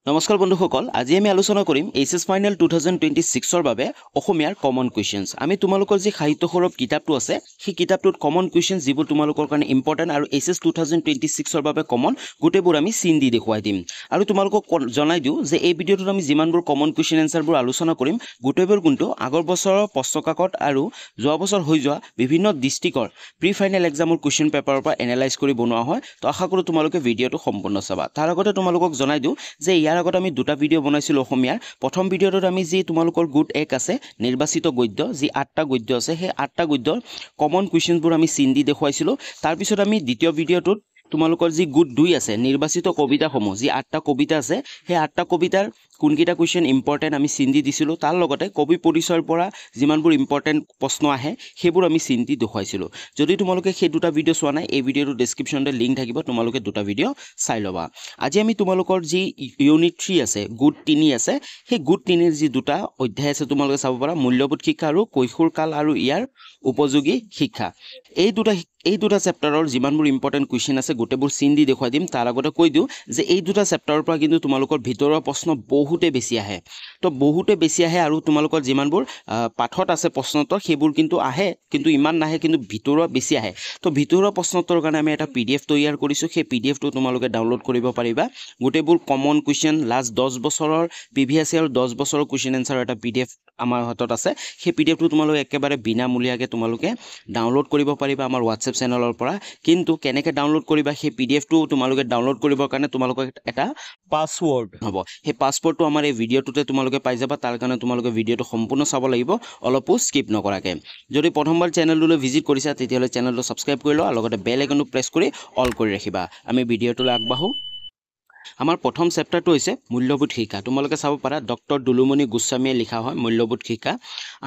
নমস্কাৰ বন্ধুসকল আজি আমি আলোচনা কৰিম এইচএছ ফাইনেল 2026 ৰ বাবে অসমীয়াৰ কমন কোৱেশ্চনছ আমি তোমালোকৰ যি সাহিত্য সৌৰভ কিতাপটো আছে সেই কিতাপটোত কমন কোৱেশ্চনছ যিবোৰ তোমালোকৰ কাৰণে ইম্পৰ্টেন্ট আৰু এইচএছ 2026 ৰ বাবে কমন গোটেইবোৰ আমি চিন দি দেখুৱাই দিম আৰু তোমালোকক জনাই দিও যে এই ভিডিঅ'টোত আমি যিমানবোৰ কমন কোৱেশ্চন এনসাৰবোৰ আলোচনা কৰিম গোটেইবোৰ কিন্তু আগৰ বছৰৰ প্ৰশ্নকাকত আৰু যোৱা বছৰ হৈ যোৱা বিভিন্ন ডিস্ট্ৰিক্টৰ প্ৰি ফাইনেল এক্সামৰ কোৱেশ্চন পেপাৰৰ পৰা এনালাইজ কৰি বনোৱা হয় তো আশা কৰো তোমালোকে ভিডিঅ'টো সম্পূৰ্ণ চাবা তাৰ আগতে তোমালোকক জনাই দিও যে ইয়াৰ আগত আমি দুটা ভিডিঅ' বনাইছিলো অসমীয়াৰ প্ৰথম ভিডিঅ'টোত আমি যি তোমালোকৰ গুড এক আছে নিৰ্বাচিত গদ্য যি 8টা গদ্য আছে সেই 8টা গদ্যৰ কমন কোৱেশ্চনবোৰ আমি চিন দি দেখুৱাইছিলো তাৰ পিছত আমি দ্বিতীয় ভিডিঅ'টোত তোমালোকৰ যি গুড 2 আছে নিৰ্বাচিত কবিতাসমূহ যি 8টা কবিতা আছে সেই 8টা কবিতাৰ কোনকিটা কোৱেশ্চন ইম্পৰ্টেন্ট আমি চিন দি দিছিলো তাৰ লগতে কবি পৰিচয়ৰ পৰা যিমানবোৰ ইম্পৰ্টেন্ট প্ৰশ্ন আহে সেইবোৰ আমি চিন দি দেখুৱাইছিলো যদি তোমালোকে সেই দুটা ভিডিঅ' চোৱা নাই এই ভিডিঅ'ৰ ডেসক্ৰিপচনতে লিংক থাকিব তোমালোকে দুটা ভিডিঅ' চাই লবা আজি আমি তোমালোকৰ যি ইউনিট 3 আছে গুড 3 আছে সেই গুড 3 ৰ যি দুটা অধ্যায় আছে তোমালোকে চাব পাৰা মূল্যবোধ শিক্ষা আৰু কৈশোৰ কাল আৰু ইয়াৰ উপযোগী শিক্ষা এই দুটা চেপ্টাৰৰ যিমানবোৰ ইম্পৰ্টেন্ট কোৱেশ্চন আছে গোটেইবোৰ চিন দি দেখুৱাই দিম তাৰ আগতে কৈ দিও যে এই দুটা চেপ্টাৰৰ পৰা কিন্তু তোমালোকৰ ভিতৰৰ প্ৰশ্ন বহুতে বেছি আহে তো বহুতে বেছি আহে আৰু তোমালোকৰ যিমানবোৰ পাঠত আছে প্ৰশ্নোত্তৰ সেইবোৰ কিন্তু আহে কিন্তু ইমান নাহে কিন্তু ভিতৰৰ বেছি আহে তো ভিতৰৰ প্ৰশ্নোত্তৰৰ কাৰণে আমি এটা পিডিএফ তৈয়াৰ কৰিছো সেই পিডিএফটো তোমালোকে ডাউনলোড কৰিব পাৰিবা গোটেইবোৰ কমন কোৱেশ্চন লাষ্ট 10 বছৰৰ প্ৰিভিয়াস ইয়াৰ 10 বছৰৰ কোৱেশ্চন এনসাৰ এটা পিডিএফ আমাৰ হাতত আছে সেই পিডিএফটো তোমালোকে একেবাৰে বিনামূলীয়াকৈ তোমালোকে ডাউনলোড কৰিব পাৰিবা আমাৰ WhatsApp চেনেলৰ পৰা কিন্তু কেনেকৈ ডাউনলোড কৰিবা সেই পিডিএফটো তোমালোকে ডাউনলোড কৰিবৰ কাৰণে তোমালোকক এটা পাসওয়াৰ্ড হ'ব সেই পাসওয়াৰ্ডটো আমাৰ এই ভিডিঅ'টোতে তোমালোকে পাই যাবা তাৰ কাৰণে তোমালোকে ভিডিঅ'টো সম্পূৰ্ণ চাব লাগিব অলপো স্কিপ নকৰাকৈ যদি প্ৰথমবাৰ চেনেলটোলৈ ভিজিট কৰিছা তেতিয়াহ'লে চেনেলটো সাবস্ক্ৰাইব কৰি লোৱা আৰু লগতে বেল আইকনটো প্ৰেছ কৰি অল কৰি ৰাখিবা আমি ভিডিঅ'টোলৈ আগবাঢ়ো আমাৰ প্ৰথম চেপ্টাৰটো হৈছে মূল্যবোধ শিক্ষা তোমালোকে চাব পাৰা ডক্টৰ দুলুমণি গোস্বামীয়ে লিখা হয় মূল্যবোধ শিক্ষা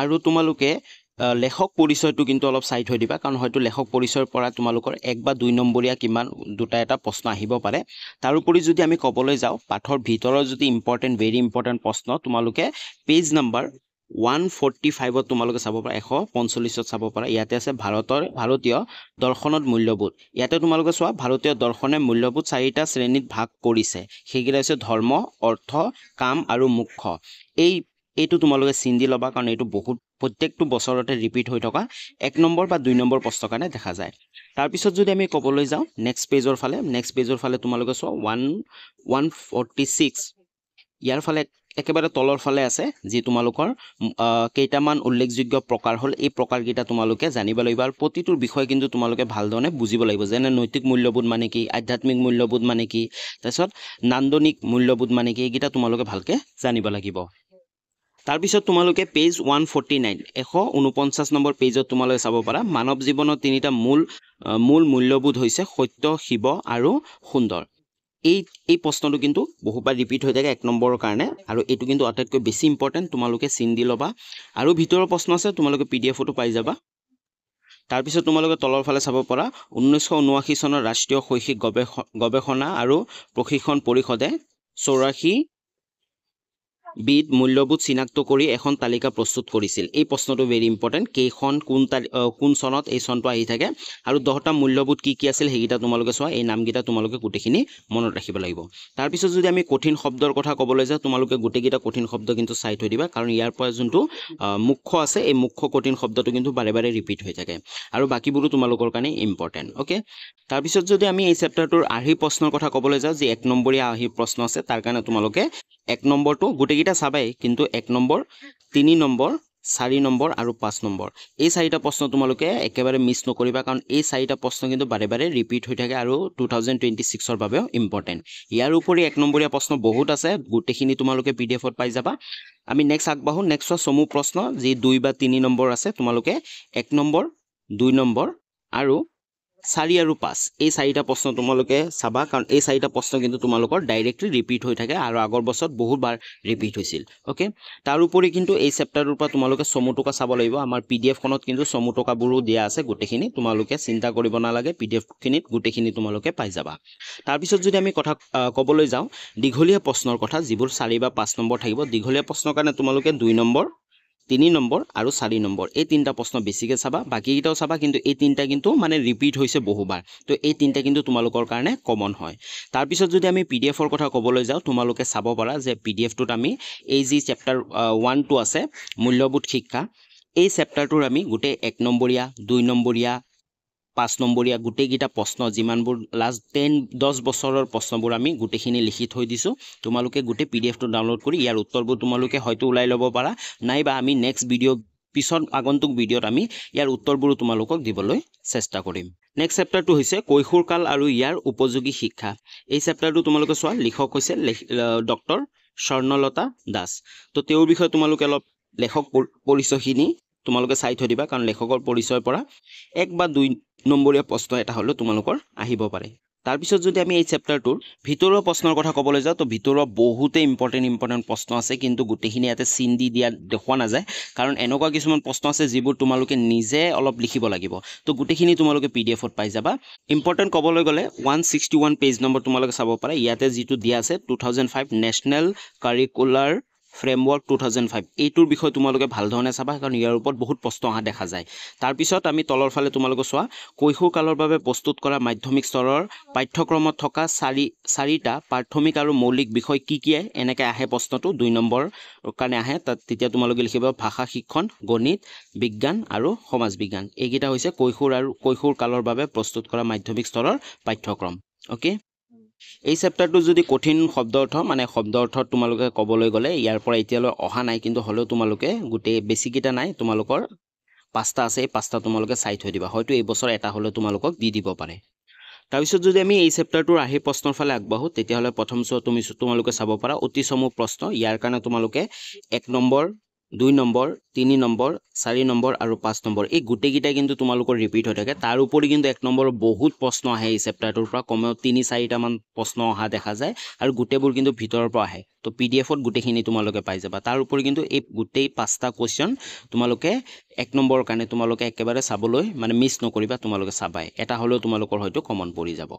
আৰু তোমালোকে লেখক পৰিচয়টো কিন্তু অলপ চাই থৈ দিবা কাৰণ হয়তো লেখক পৰিচয়ৰ পৰা তোমালোকৰ 1 বা 2 নম্বৰীয়া কিমান দুটা এটা প্ৰশ্ন আহিব পাৰে তাৰ উপৰি যদি আমি কবলৈ যাওঁ পাঠৰ ভিতৰৰ যদি ইম্পৰ্টেন্ট ভেৰি ইম্পৰ্টেন্ট প্ৰশ্ন তোমালোকে পেজ নাম্বাৰ 145 ত তোমালোকে চাব পাৰা 145 ত চাব পাৰা ইয়াতে আছে ভাৰতীয় দৰ্শনত মূল্যবোধ ইয়াতে তোমালোকে চোৱা ভাৰতীয় দৰ্শনে মূল্যবোধ 4টা শ্ৰেণীত ভাগ কৰিছে সেইকেইটা হৈছে ধৰ্ম অৰ্থ কাম আৰু মোক্ষ এইটো তোমালোকে চিন দি ল'বা কাৰণ এইটো বহুত প্ৰত্যেকটো বছৰতে ৰিপিট হৈ থকা 1 নম্বৰ বা 2 নম্বৰ প্ৰশ্ন কাৰণে দেখা যায় তাৰ পিছত যদি আমি কবলৈ যাওঁ নেক্সট পেজৰ ফালে তোমালোকে চোৱা 146 ইয়াৰ ফালে একেবাৰে তলৰ ফালে আছে যি তোমালোকৰ কেইটামান উল্লেখযোগ্য প্ৰকাৰ হল এই প্ৰকাৰকেইটা তোমালোকে জানিব লাগিব আৰু প্ৰতিটোৰ বিষয় কিন্তু তোমালোকে ভালদৰে বুজিব লাগিব যেনে নৈতিক মূল্যবোধ মানে কি আধ্যাত্মিক মূল্যবোধ মানে কি তাৰপিছত নান্দনিক মূল্যবোধ মানে কি এইকেইটা তোমালোকে ভালকে জানিব লাগিব তাৰ পিছত তোমালোকে পেজ 149 149 নম্বৰ পেজত তোমালোকে চাব পাৰা মানৱ জীৱনৰ তিনিটা মূল মূল্যবোধ হৈছে সত্য শিৱ আৰু সুন্দৰ এই প্ৰশ্নটো কিন্তু বহুবাৰ ৰিপিট হৈ থাকে 1 নম্বৰৰ কাৰণে আৰু এটো কিন্তু আটাইতকৈ বেছি ইম্পৰ্টেন্ট তোমালোকে চিন দি লবা আৰু ভিতৰৰ প্ৰশ্ন আছে তোমালোকে পিডিএফটো পাই যাবা তাৰ পিছত তোমালোকে তলৰ ফালে চাব পাৰা 1979 চনৰ ৰাষ্ট্ৰীয় শৈক্ষিক গৱেষণা আৰু প্ৰশিক্ষণ পৰিষদে 84 বিদ মূল্যবোধ চিনাক্ত কৰি এখন তালিকা প্ৰস্তুত কৰিছিল এই প্ৰশ্নটো ভেৰি ইম্পৰ্টেন্ট কেইখন কোন চনত এই চনটো আহি থাকে আৰু 10টা মূল্যবোধ কি আছিল হেগিটা তোমালোকে চোৱা এই নামগিটা তোমালোকে গুটেখিনি মনত ৰাখিব লাগিব তাৰ পিছত যদি আমি কঠিন শব্দৰ কথা কবলৈ যাওঁ তোমালোকে গুটেগিটা কঠিন শব্দ কিন্তু চাই থৈ দিবা কাৰণ ইয়াৰ পৰা যোনটো মুখ্য আছে এই মুখ্য কঠিন শব্দটো কিন্তু বাৰে ৰিপিট হৈ থাকে আৰু বাকিবোৰো তোমালোকৰ কাৰণে ইম্পৰ্টেন্ট ওকে তাৰ পিছত যদি আমি এই চেপ্টাৰটোৰ আৰ্হি প্ৰশ্নৰ কথা কবলৈ যাওঁ যে 1 নম্বৰীয়া আৰ্হি প্ৰশ্ন আছে তাৰ কাৰণে তোমালোকে 1 নম্বৰটো গুটেগিটা চাবাই কিন্তু 1 নম্বৰ 3 নম্বৰ 4 নম্বৰ আৰু 5 নম্বৰ এই 4টা প্ৰশ্ন তোমালোকে একেবাৰে মিছ নকৰিবা কাৰণ এই 4টা প্ৰশ্ন কিন্তু বাৰে ৰিপিট হৈ থাকে আৰু 2026 ৰ বাবেও ইম্পৰ্টেন্ট ইয়াৰ উপৰি 1 নম্বৰীয়া প্ৰশ্ন বহুত আছে গুটেখিনি তোমালোকে পিডিএফত পাই যাবা আমি নেক্সট আগবাঢ়ো নেক্সট সমূহ প্ৰশ্ন যি 2 বা 3 নম্বৰ আছে তোমালোকে 1 নম্বৰ 2 নম্বৰ আৰু 4 আৰু 5 এই 4টা প্ৰশ্ন তোমালোকে চাবা কাৰণ এই 4টা প্ৰশ্ন কিন্তু তোমালোকৰ ডাইৰেক্টলি ৰিপিট হৈ থাকে আৰু আগৰ বছৰত বহুতবাৰ ৰিপিট হৈছিল ওকে তাৰ উপৰি কিন্তু এই চেপ্টাৰৰ পৰা তোমালোকে সমুটকা চাব লাগিব আমাৰ পিডিএফ খনত কিন্তু সমুটকাবোৰো দিয়া আছে গুটেখিনি তোমালোকে চিন্তা কৰিব নালাগে পিডিএফ খিনিত গুটেখিনি তোমালোকে পাই যাবা তাৰ পিছত যদি আমি কথা কবলৈ যাওঁ দীঘলীয়া প্ৰশ্নৰ কথা যিবোৰ 4 বা 5 নম্বৰ থাকিব দীঘলীয়া প্ৰশ্নৰ কাৰণে তোমালোকে 2 নম্বৰ 3 নম্বৰ আৰু 4 নম্বৰ এই তিনটা প্ৰশ্ন বেছিকৈ চাবা বাকিকেইটাও চাবা কিন্তু এই তিনটা কিন্তু মানে ৰিপিট হৈছে বহুবাৰ তো এই তিনটা কিন্তু তোমালোকৰ কাৰণে কমন হয় তাৰপিছত যদি আমি পিডিএফৰ কথা ক'বলৈ যাওঁ তোমালোকে চাব পাৰা যে পিডিএফটোত আমি এই যি চেপ্টাৰ 1 2 আছে মূল্যবোধ শিক্ষা এই চেপ্টাৰটোৰ আমি গোটেই 1 নম্বৰীয়া 2 নম্বৰীয়া 5 নম্বৰীয়া গোটেইকেইটা প্ৰশ্ন যিমানবোৰ লাষ্ট 10 বছৰৰ প্ৰশ্নবোৰ আমি গোটেইখিনি লিখি থৈ দিছো তোমালোকে গোটেই পিডিএফটো ডাউনলোড কৰি ইয়াৰ উত্তৰবোৰ তোমালোকে হয়তো ওলাই ল'ব পাৰা নাইবা আমি নেক্সট ভিডিঅ' পিছত আগন্তুক ভিডিঅ'ত আমি ইয়াৰ উত্তৰবোৰ তোমালোকক দিবলৈ চেষ্টা কৰিম নেক্সট চেপ্টাৰটো হৈছে কৈশোৰকাল আৰু ইয়াৰ উপযোগী শিক্ষা এই চেপ্টাৰটো তোমালোকে চোৱা লিখক হৈছে ডক্টৰ স্বৰ্ণলতা দাস তো তেওঁৰ বিষয়ে তোমালোকে অলপ লেখক পৰিচয়খিনি তোমালোকে চাই থৈ দিবা কাৰণ লেখকৰ পৰিচয়ৰ পৰা 1 বা 2 নম্বৰীয়া প্ৰশ্ন এটা হলো তোমালোকৰ আহিব পাৰে তাৰপিছত যদি আমি এই চেপ্টাৰটোৰ ভিতৰৰ প্ৰশ্নৰ কথা ক'বলৈ যাওঁ তো ভিতৰৰ বহুতে ইম্পৰ্টেণ্ট প্ৰশ্ন আছে কিন্তু গোটেইখিনি ইয়াতে চিন দি দিয়া দেখুৱা নাযায় কাৰণ এনেকুৱা কিছুমান প্ৰশ্ন আছে যিবোৰ তোমালোকে নিজে অলপ লিখিব লাগিব তো গোটেইখিনি তোমালোকে পিডিএফত পাই যাবা ইম্পৰ্টেণ্ট ক'বলৈ গ'লে 161 পেজ নম্বৰ তোমালোকে চাব পাৰা ইয়াতে যিটো দিয়া আছে 2005 নেশ্যনেল কাৰিকুলাৰ ফ্ৰেমৱৰ্ক 2005 এইটোৰ বিষয়ে তোমালোকে ভাল ধৰণে চাবা কাৰণ ইয়াৰ ওপৰত বহুত প্ৰশ্ন অহা দেখা যায় তাৰপিছত আমি তলৰ ফালে তোমালোকে চোৱা কৈশোৰ কালৰ বাবে প্ৰস্তুত কৰা মাধ্যমিক স্তৰৰ পাঠ্যক্ৰমত থকা চাৰিটা প্ৰাথমিক আৰু মৌলিক বিষয় কি এনেকৈ আহে প্ৰশ্নটো 2 নম্বৰ কাৰণে আহে তাত তেতিয়া তোমালোকে লিখিব ভাষা শিক্ষণ গণিত বিজ্ঞান আৰু সমাজ বিজ্ঞান এইকেইটা হৈছে কৈশোৰ কালৰ বাবে প্ৰস্তুত কৰা মাধ্যমিক স্তৰৰ পাঠ্যক্ৰম ওকে এই চেপ্টাৰটো যদি কঠিন শব্দ অৰ্থ তোমালোকে ক'বলৈ গ'লে ইয়াৰ পৰা এতিয়ালৈ অহা নাই কিন্তু হলেও তোমালোকে গোটেই বেছিকেইটা নাই তোমালোকৰ 5টা আছে এই 5টা তোমালোকে চাই থৈ দিবা হয়তো এই বছৰ এটা হলেও তোমালোকক দি দিব পাৰে তাৰপিছত যদি আমি এই চেপ্টাৰটোৰ আহি প্ৰশ্নৰ ফালে আগবাঢ়ো তেতিয়াহ'লে প্ৰথম তোমালোকে চাব পাৰা অতি চমু প্ৰশ্ন ইয়াৰ কাৰণে তোমালোকে 1 নম্বৰ 2 নম্বৰ 3 নম্বৰ 4 নম্বৰ আৰু 5 নম্বৰ এই গোটেইকেইটা কিন্তু তোমালোকৰ ৰিপিট হৈ থাকে তাৰ উপৰি কিন্তু 1 নম্বৰ বহুত প্ৰশ্ন আহে এই চেপ্টাৰটোৰ পৰা কমেও 3-4টা মান প্ৰশ্ন অহা দেখা যায় আৰু গোটেইবোৰ কিন্তু ভিতৰৰ পৰা আহে তো পিডিএফত গোটেইখিনি তোমালোকে পাই যাবা তাৰ উপৰি কিন্তু এই গোটেই 5টা কোৱেশ্চন তোমালোকে 1 নম্বৰৰ কাৰণে তোমালোকে একেবাৰে চাবলৈ মানে মিছ নকৰিবা তোমালোকে চাবাই এটা হলেও তোমালোকৰ হয়তো কমন পৰি যাব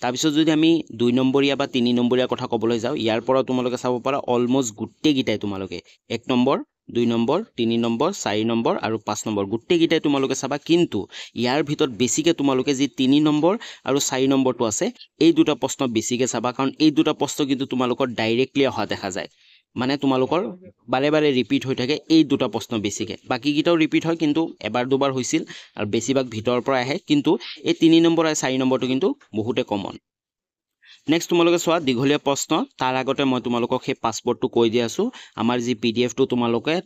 তাৰপিছত যদি আমি 2 নম্বৰীয়া বা 3 নম্বৰীয়া কথা ক'বলৈ যাওঁ ইয়াৰ পৰা তোমালোকে চাব পাৰা অলমোষ্ট গোটেইকেইটাই তোমালোকে 1 নম্বৰ 2 নম্বৰ 3 নম্বৰ 4 নম্বৰ আৰু 5 নম্বৰ গোটেইকেইটাই তোমালোকে চাবা কিন্তু ইয়াৰ ভিতৰত বেছিকৈ তোমালোকে যি 3 নম্বৰ আৰু 4 নম্বৰটো আছে এই দুটা প্ৰশ্ন বেছিকৈ চাবা কাৰণ এই দুটা প্ৰশ্ন কিন্তু তোমালোকৰ ডাইৰেক্টলি অহা দেখা যায় মানে তোমালোকৰ বাৰে বাৰে ৰিপিট হৈ থাকে এই দুটা প্ৰশ্ন বেছিকৈ বাকিকেইটাও ৰিপিট হয় কিন্তু এবাৰ দুবাৰ হৈছিল আৰু বেছিভাগ ভিতৰৰ পৰা আহে কিন্তু এই 3 নম্বৰ আৰু 4 নম্বৰটো কিন্তু বহুতে কমন নেক্সট তোমালোকে চোৱা দীঘলীয়া প্ৰশ্ন তাৰ আগতে মই তোমালোকক সেই পাছৱৰ্ডটো কৈ দি আছো আমাৰ যি পিডিএফটো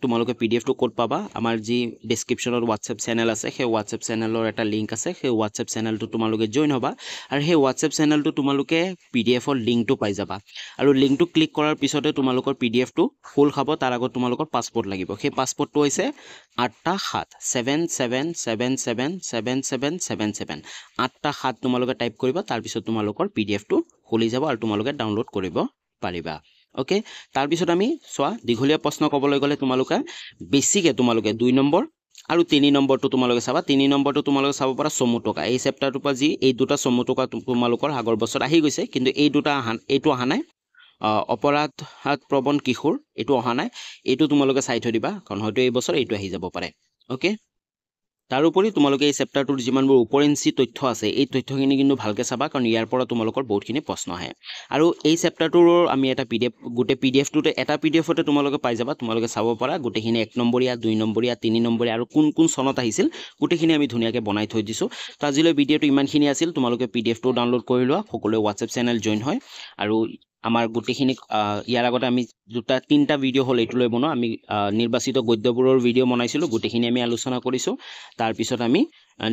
তোমালোকে পিডিএফটো ক'ত পাবা আমাৰ যি ডেসক্ৰিপচনত WhatsApp চেনেল আছে সেই WhatsApp চেনেলৰ এটা লিংক আছে সেই WhatsApp চেনেলটো তোমালোকে জয়েন হ'বা আৰু সেই WhatsApp চেনেলটো তোমালোকে পিডিএফৰ লিংকটো পাই যাবা আৰু লিংকটো ক্লিক কৰাৰ পিছতে তোমালোকৰ পিডিএফটো ফুল খাব তাৰ আগত তোমালোকৰ পাছৱৰ্ড লাগিব সেই পাছৱৰ্ডটো হৈছে 8টা 7 8টা 7 তোমালোকে টাইপ কৰিবা তাৰ পিছত তোমালোকৰ পিডিএফটো খুলি যাব আৰু তোমালোকে ডাউনলোড কৰিব পাৰিবা ওকে তাৰ পিছত আমি চোৱা দীঘলীয়া প্ৰশ্ন ক'বলৈ গ'লে তোমালোকে বেছিকৈ তোমালোকে 2 নম্বৰ আৰু 3 নম্বৰটো তোমালোকে চাবা 3 নম্বৰটো তোমালোকে চাব পাৰা চমু টকা এই চেপ্টাৰটোৰ পৰা যি এই দুটা চমু টকা তোমালোকৰ আগৰ বছৰ আহি গৈছে কিন্তু এইটো অহা নাই অপৰাধ প্ৰবণ কিশোৰ এইটো অহা নাই এইটো তোমালোকে চাই থৈ দিবা কাৰণ হয়তো এই বছৰ এইটো আহি যাব পাৰে ওকে তাৰ উপৰি তোমালোকে এই চেপ্টাৰটোৰ যিমানবোৰ উপৰিঞ্চি তথ্য আছে এই তথ্যখিনি কিন্তু ভালকৈ চাবা কাৰণ ইয়াৰ পৰা তোমালোকৰ বহুতখিনি প্ৰশ্ন আহে আৰু এই চেপ্টাৰটোৰ আমি এটা পিডিএফ গোটেই পিডিএফটোতে এটা পিডিএফতে তোমালোকে পাই যাবা তোমালোকে চাব পাৰা গোটেইখিনি 1 নম্বৰীয়া 2 নম্বৰীয়া 3 নম্বৰীয়া আৰু কোন চনত আহিছিল গোটেইখিনি আমি ধুনীয়াকৈ বনাই থৈ দিছো তো আজিলৈ ভিডিঅ'টো ইমানখিনি আছিল তোমালোকে পিডিএফটো ডাউনলোড কৰি লোৱা সকলোৱে WhatsApp চেনেল জয়েন হয় আৰু আমাৰ গোটেইখিনি ইয়াৰ আগতে আমি 3টা ভিডিঅ' হ'ল এইটো লৈ বনোৱা আমি নিৰ্বাচিত গদ্যবোৰৰ ভিডিঅ' বনাইছিলোঁ গোটেইখিনি আমি আলোচনা কৰিছোঁ তাৰপিছত আমি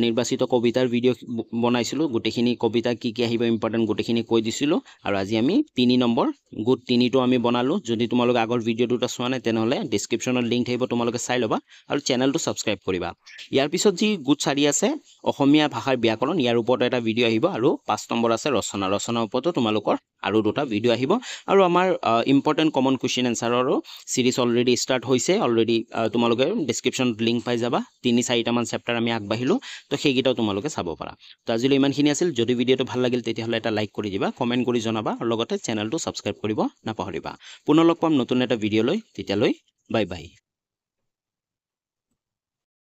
নিৰ্বাচিত কবিতাৰ ভিডিঅ' বনাইছিলোঁ গোটেইখিনি কবিতা কি আহিব ইম্পৰ্টেণ্ট গোটেইখিনি কৈ দিছিলোঁ আৰু আজি আমি 3 নম্বৰ গোট 3টো আমি বনালোঁ যদি তোমালোকে আগৰ ভিডিঅ' দুটা চোৱা নাই তেনেহ'লে ডেছক্ৰিপশ্যনত লিংক থাকিব তোমালোকে চাই ল'বা আৰু চেনেলটো ছাবস্ক্ৰাইব কৰিবা ইয়াৰ পিছত যি গোট 4 আছে অসমীয়া ভাষাৰ ব্যাকৰণ ইয়াৰ ওপৰত এটা ভিডিঅ' আহিব আৰু 5 নম্বৰ আছে ৰচনাৰ ওপৰতো তোমালোকৰ আৰু দুটা ভিডিঅ' আহিব আৰু আমাৰ ইম্পৰ্টেণ্ট কমন কুৱেশ্যন এনচাৰৰো সিৰিজ অলৰেডি ষ্টাৰ্ট হৈছে অলৰেডি তোমালোকে ডেছক্ৰিপশ্যনত লিংক পাই যাবা 3-4টা মান চেপ্টাৰ আমি আগবাঢ়িলোঁ তো সেইকেইটাও তোমালোকে চাব পাৰা তো আজিলৈ ইমানখিনি আছিল যদি ভিডিঅ'টো ভাল লাগিল তেতিয়াহ'লে এটা লাইক কৰি দিবা কমেণ্ট কৰি জনাবা আৰু লগতে চেনেলটো ছাবস্ক্ৰাইব কৰিব নাপাহৰিবা পুনৰ লগ পাম নতুন এটা ভিডিঅ' লৈ তেতিয়ালৈ বাই বাই